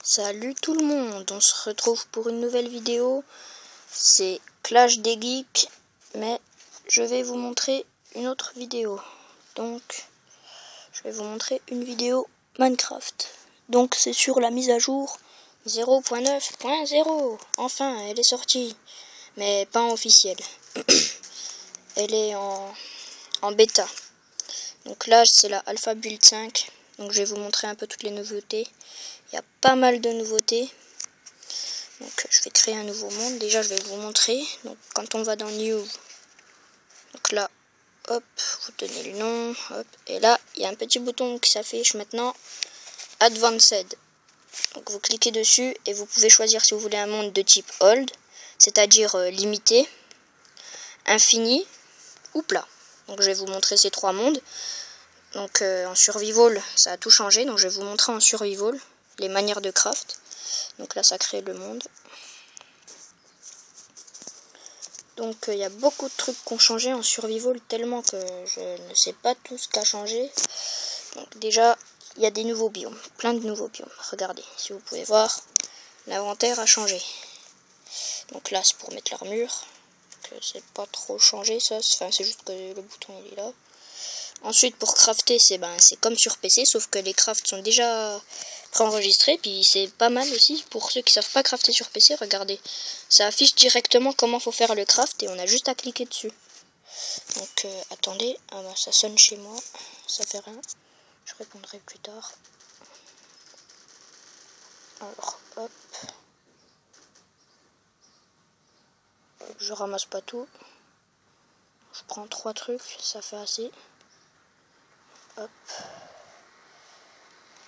Salut tout le monde, on se retrouve pour une nouvelle vidéo. C'est Clash des Geeks, mais je vais vous montrer une autre vidéo. Donc, je vais vous montrer une vidéo Minecraft. Donc, c'est sur la mise à jour 0.9.0. Enfin, elle est sortie, mais pas en officielle. Elle est en bêta. Donc là, c'est la Alpha Build 5. Donc, je vais vous montrer un peu toutes les nouveautés. Il y a pas mal de nouveautés. Donc je vais créer un nouveau monde. Déjà je vais vous montrer. Donc quand on va dans New, donc là, hop, vous donnez le nom, hop, et là il y a un petit bouton qui s'affiche maintenant, Advanced. Donc vous cliquez dessus et vous pouvez choisir si vous voulez un monde de type Old, c'est-à-dire limité, infini ou plat. Donc je vais vous montrer ces trois mondes. Donc en survival, ça a tout changé. Donc je vais vous montrer en survival les manières de craft. Donc là ça crée le monde. Donc il y a beaucoup de trucs qui ont changé en survival, tellement que je ne sais pas tout ce qui a changé. Donc déjà il y a des nouveaux biomes, plein de nouveaux biomes. Regardez, si vous pouvez voir, l'inventaire a changé. Donc là c'est pour mettre l'armure, que c'est pas trop changé ça, enfin c'est juste que le bouton il est là. Ensuite pour crafter c'est comme sur PC, sauf que les crafts sont déjà préenregistrés, puis c'est pas mal aussi pour ceux qui savent pas crafter sur PC. Regardez, ça affiche directement comment faut faire le craft et on a juste à cliquer dessus. Donc attendez, ça sonne chez moi, ça fait rien, je répondrai plus tard. Alors hop, je ramasse pas tout, je prends 3 trucs, ça fait assez. Hop,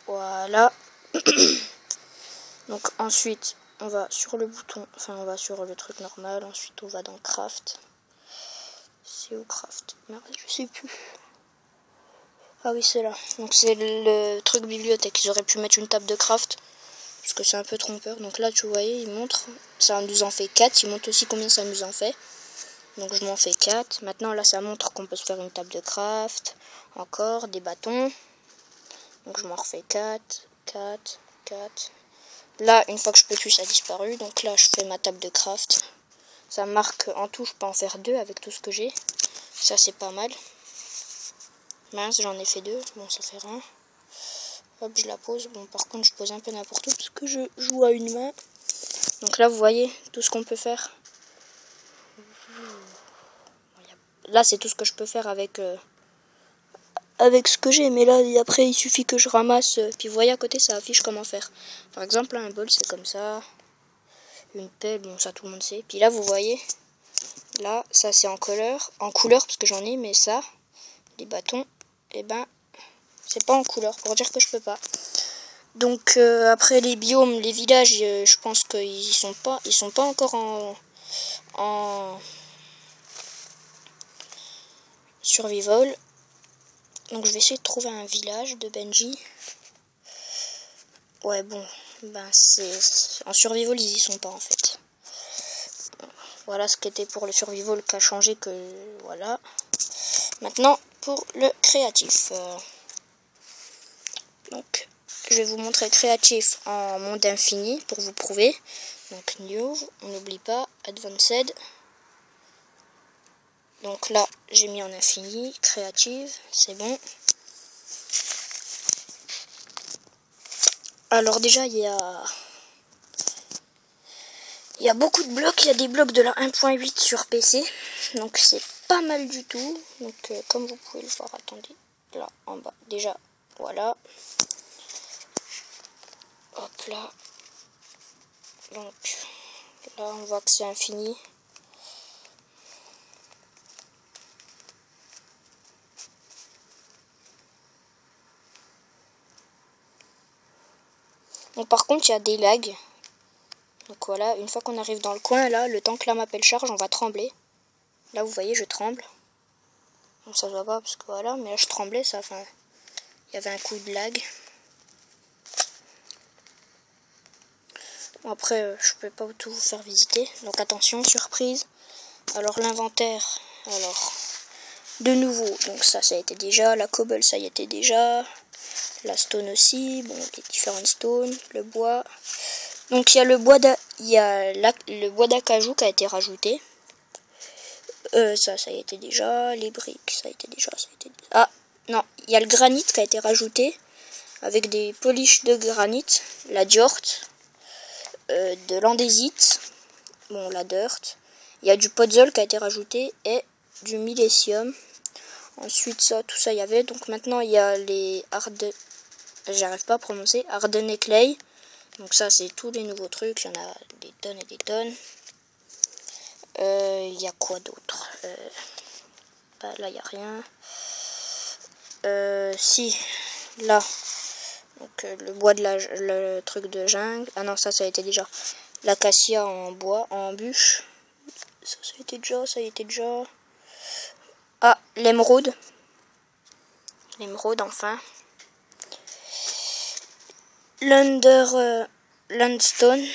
voilà. Donc ensuite on va sur le bouton, enfin on va sur le truc normal, ensuite on va dans craft. C'est où craft? Merde, je sais plus. Ah oui, c'est là. Donc c'est le truc bibliothèque. Ils auraient pu mettre une table de craft, parce que c'est un peu trompeur. Donc là tu voyais, il montre, ça nous en fait 4, il montre aussi combien ça nous en fait. Donc je m'en fais 4. Maintenant là ça montre qu'on peut se faire une table de craft, encore des bâtons. Donc je m'en refais 4, 4, 4. Là, une fois que je peux plus, ça a disparu. Donc là, je fais ma table de craft. Ça marque en tout, je peux en faire 2 avec tout ce que j'ai. Ça, c'est pas mal. Mince, j'en ai fait 2. Bon, ça fait rien. Hop, je la pose. Bon, par contre, je pose un peu n'importe où parce que je joue à une main. Donc là, vous voyez tout ce qu'on peut faire. Là, c'est tout ce que je peux faire avec ce que j'ai, mais là après il suffit que je ramasse, puis vous voyez à côté ça affiche comment faire. Par exemple un bol c'est comme ça, une pelle, bon ça tout le monde sait. Puis là vous voyez, là ça c'est en couleur parce que j'en ai, mais ça, les bâtons, c'est pas en couleur pour dire que je peux pas. Donc après les biomes, les villages, je pense qu'ils sont pas encore en survival. Donc je vais essayer de trouver un village de Benji. Ouais bon, c'est en survival ils y sont pas en fait. Voilà ce qui était pour le survival qui a changé, que voilà. Maintenant pour le créatif. Donc je vais vous montrer créatif en monde infini pour vous prouver. Donc new, on n'oublie pas, advanced. Donc là j'ai mis en infini, créative, c'est bon. Alors déjà il y a beaucoup de blocs, il y a des blocs de la 1.8 sur PC, donc c'est pas mal du tout. Donc comme vous pouvez le voir, attendez, là en bas, déjà, voilà. Hop là. Donc là on voit que c'est infini. Donc par contre il y a des lags. Donc voilà, une fois qu'on arrive dans le coin là, le temps que la map elle charge, on va trembler. Là vous voyez je tremble. Donc ça se voit pas parce que voilà, mais là je tremblais, ça, enfin, il y avait un coup de lag. Bon, après je peux pas tout vous faire visiter, donc attention, surprise. Alors l'inventaire, alors de nouveau, donc ça a été déjà, la cobble ça y était déjà, la stone aussi, bon, les différentes stones, le bois. Donc il y a le bois d'acajou qui a été rajouté. Ça a été déjà. Les briques, ça a été déjà. Ah, non, il y a le granit qui a été rajouté. Avec des polish de granit. La diorte. De l'andésite. Bon, la dirt. Il y a du podzol qui a été rajouté. Et du millésium. Ensuite, tout ça, il y avait. Donc maintenant, il y a les j'arrive pas à prononcer. Hardened clay. Donc ça, c'est tous les nouveaux trucs. Il y en a des tonnes et des tonnes. Il y a quoi d'autre? Là, il n'y a rien. Si, là. Donc le bois le truc de jungle. Ah non, ça a été déjà. L'acacia en bois, en bûche. Ça a été déjà. Ah, l'émeraude. L'émeraude, enfin. Landstone.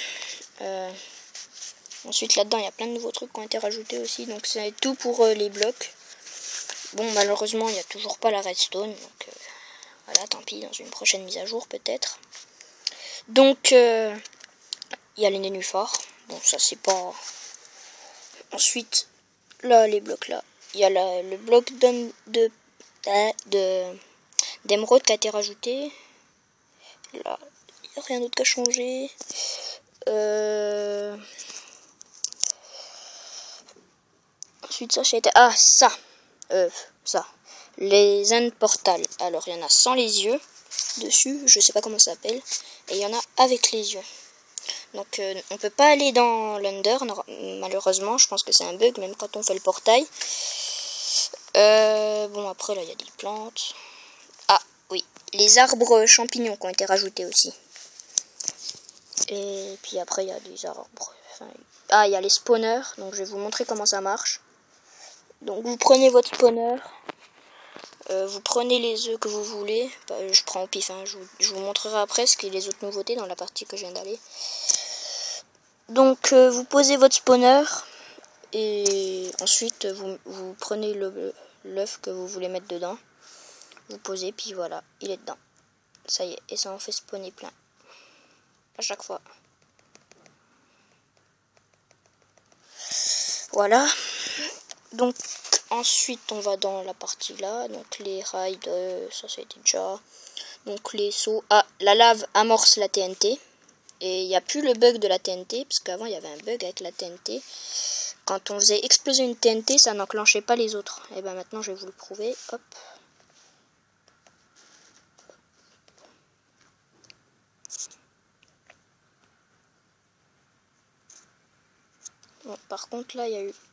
Ensuite, là-dedans, il y a plein de nouveaux trucs qui ont été rajoutés aussi. Donc, c'est tout pour les blocs. Bon, malheureusement, il n'y a toujours pas la redstone. Donc, voilà, tant pis, dans une prochaine mise à jour, peut-être. Donc, il y a les nénuphars. Bon, ça, c'est pas... Ensuite, là, les blocs là. Il y a le bloc d'émeraude qui a été rajouté. Là, il n'y a rien d'autre qu'à changer. Ensuite, ça a été... Ah, ça. Les end portals. Alors, il y en a sans les yeux dessus. Je sais pas comment ça s'appelle. Et il y en a avec les yeux. Donc, on peut pas aller dans l'Under. Malheureusement, je pense que c'est un bug, même quand on fait le portail. Bon, après, là, il y a des plantes. Ah, oui. Les arbres champignons qui ont été rajoutés aussi. Et puis après, il y a des arbres. Ah, il y a les spawners. Donc, je vais vous montrer comment ça marche. Donc, vous prenez votre spawner. Vous prenez les œufs que vous voulez. Je prends au pif. Hein. Je vous montrerai après ce qu'il y a les autres nouveautés dans la partie que je viens d'aller. Donc, vous posez votre spawner. Et ensuite, vous prenez l'œuf que vous voulez mettre dedans. Vous posez, puis voilà, il est dedans. Ça y est, et ça en fait spawner plein. À chaque fois. Voilà. Donc, ensuite, on va dans la partie là. Donc, les rails, ça a été déjà. Donc, les sauts. Ah, la lave amorce la TNT. Et il n'y a plus le bug de la TNT. Parce qu'avant, il y avait un bug avec la TNT. Quand on faisait exploser une TNT, ça n'enclenchait pas les autres. Et ben maintenant, je vais vous le prouver. Hop. Bon, par contre, là,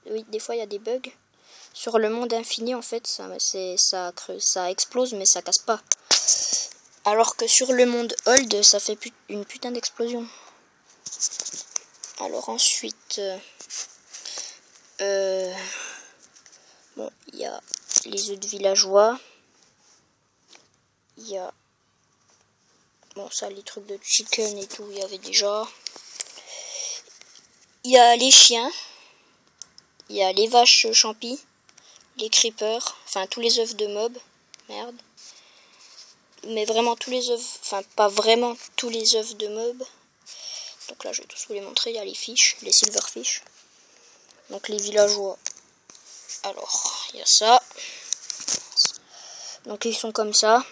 oui, des fois, il y a des bugs. Sur le monde infini, en fait, ça explose, mais ça casse pas. Alors que sur le monde Old, ça fait une putain d'explosion. Alors ensuite... bon, il y a les œufs de villageois. Il y a... Bon, ça, les trucs de chicken et tout, il y avait déjà. Il y a les chiens. Il y a les vaches champis. Les creepers. Enfin, tous les œufs de mobs. Merde. Mais vraiment tous les œufs. Enfin, pas vraiment tous les œufs de mobs. Donc là, je vais tous vous les montrer. Il y a les fish, les silverfish. Donc les villageois. Alors, il y a ça. Donc ils sont comme ça.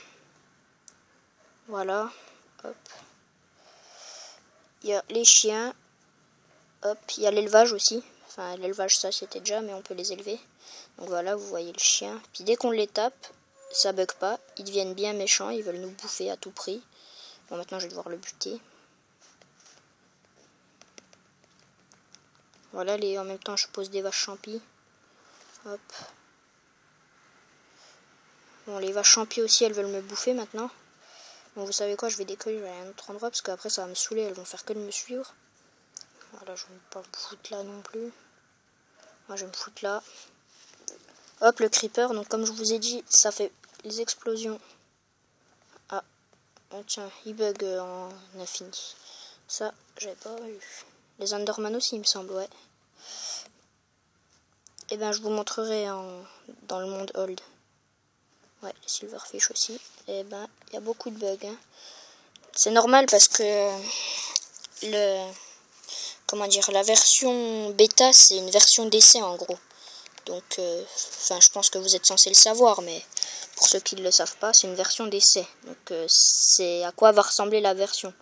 Voilà. Hop. Il y a les chiens. Hop. Il y a l'élevage aussi. Enfin, l'élevage, ça c'était déjà, mais on peut les élever. Donc voilà, vous voyez le chien. Puis dès qu'on les tape, ça bug pas. Ils deviennent bien méchants. Ils veulent nous bouffer à tout prix. Bon, maintenant je vais devoir le buter. Voilà, en même temps je pose des vaches champis. Hop. Bon, les vaches champis aussi, elles veulent me bouffer maintenant. Bon, vous savez quoi, je vais décoller à un autre endroit parce qu'après ça va me saouler, elles vont faire que de me suivre. Voilà, je ne vais pas me foutre là non plus. Moi, je vais me foutre là. Hop, le creeper. Donc, comme je vous ai dit, ça fait les explosions. Ah, oh, tiens, il bug en infini. Ça, j'avais pas vu. Les Enderman aussi, il me semble, ouais. Et ben, je vous montrerai dans le monde Old. Ouais, les silverfish aussi. Et ben, il y a beaucoup de bugs. Hein. C'est normal parce que comment dire, la version bêta, c'est une version d'essai en gros. Donc, je pense que vous êtes censé le savoir, mais pour ceux qui ne le savent pas, c'est une version d'essai. Donc, c'est à quoi va ressembler la version.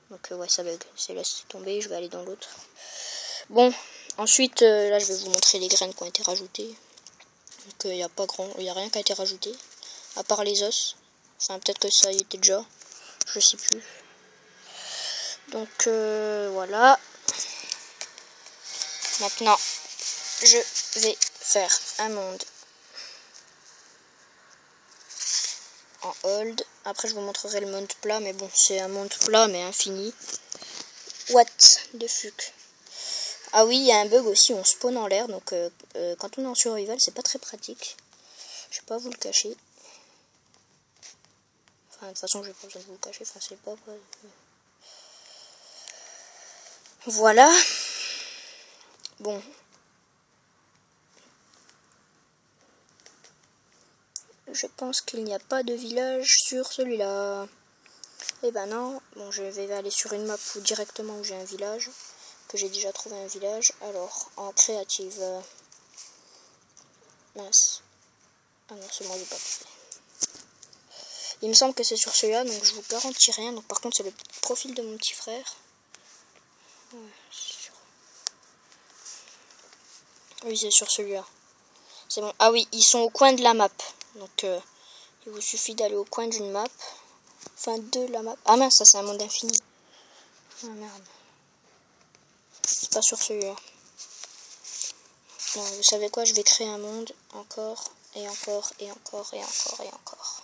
Donc, ouais, ça bug. C'est laisse tomber, je vais aller dans l'autre. Bon, ensuite, là, je vais vous montrer les graines qui ont été rajoutées. Donc, il n'y a rien qui a été rajouté, à part les os. Enfin, peut-être que ça y était déjà, je sais plus. Donc, voilà. Maintenant, je vais faire un monde en hold. Après, je vous montrerai le monde plat, mais bon, c'est un monde plat, mais infini. What the fuck. Ah oui, il y a un bug aussi, on spawn en l'air, donc quand on est en survival, c'est pas très pratique. Je vais pas vous le cacher. Enfin, de toute façon, j'ai pas besoin de vous le cacher, enfin, c'est pas... Voilà. Bon. Je pense qu'il n'y a pas de village sur celui-là. Eh ben non. Bon, je vais aller sur une map où directement où j'ai un village. Que j'ai déjà trouvé un village. Alors, en créative... mince. Ah non, c'est moi, j'ai pas trouvé. Il me semble que c'est sur celui-là, donc je vous garantis rien. Donc par contre, c'est le profil de mon petit frère. Ouais, oui, c'est sur celui-là. C'est bon. Ah oui, ils sont au coin de la map. Donc, il vous suffit d'aller au coin d'une map. Enfin, de la map. Ah mince, ça c'est un monde infini. Ah merde. C'est pas sur celui-là. Bon, vous savez quoi, je vais créer un monde. Encore, et encore, et encore, et encore, et encore.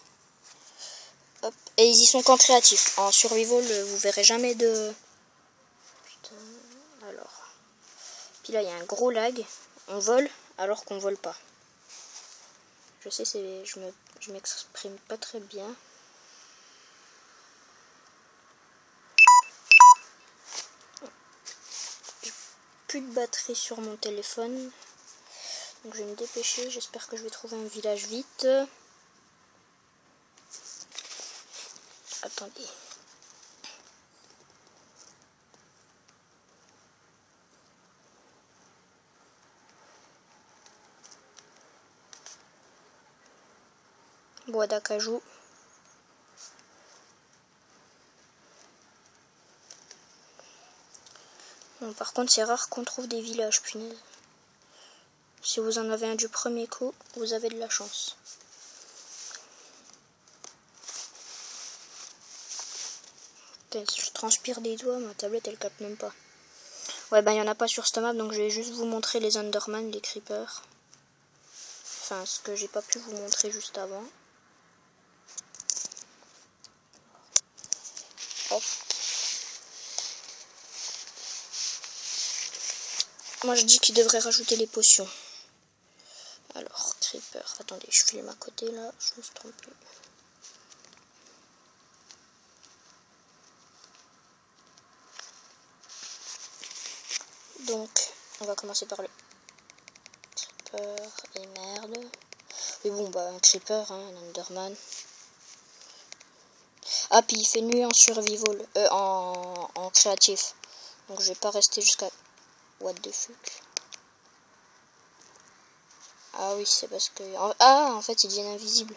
Hop. Et ils y sont qu'en créatif. En survival, vous verrez jamais de... Putain, alors. Puis là, il y a un gros lag. On vole alors qu'on vole pas. Je sais, je m'exprime pas très bien. J'ai plus de batterie sur mon téléphone. Donc je vais me dépêcher. J'espère que je vais trouver un village vite. Attendez. Bois d'acajou. Bon, par contre, c'est rare qu'on trouve des villages, punaise. Si vous en avez un du premier coup, vous avez de la chance. Putain, je transpire des doigts, ma tablette elle capte même pas. Ouais, ben il n'y en a pas sur cette map, donc je vais juste vous montrer les Enderman, les Creepers. Enfin, ce que j'ai pas pu vous montrer juste avant. Hop. Moi je dis qu'il devrait rajouter les potions. Alors, Creeper. Attendez, je filme à côté là, je me suis trompé. Donc, on va commencer par le Creeper et merde. Mais bon, bah, un Creeper, hein, un Enderman. Ah, puis il fait nuit en survival, en créatif. Donc, je vais pas rester jusqu'à... What the fuck. Ah oui, c'est parce que... Ah, en fait, ils deviennent invisibles.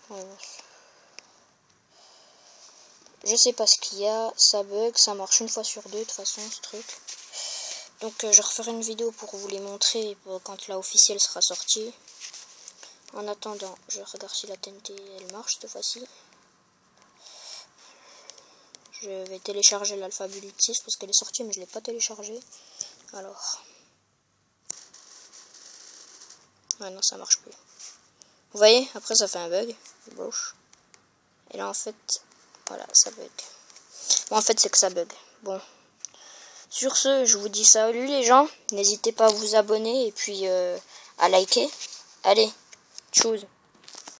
Ouais, je sais pas ce qu'il y a, ça bug, ça marche une fois sur deux, de toute façon, ce truc. Donc, je referai une vidéo pour vous les montrer quand la officielle sera sortie. En attendant, je regarde si la TNT, elle marche cette fois-ci. Je vais télécharger l'alphabet 6 parce qu'elle est sortie, mais je ne l'ai pas téléchargée. Alors... Ah non, ça marche plus. Vous voyez, après ça fait un bug. Gauche. Et là en fait, voilà, ça bug. Bon, en fait c'est que ça bug. Bon. Sur ce, je vous dis salut les gens. N'hésitez pas à vous abonner et puis à liker. Allez, tchuss.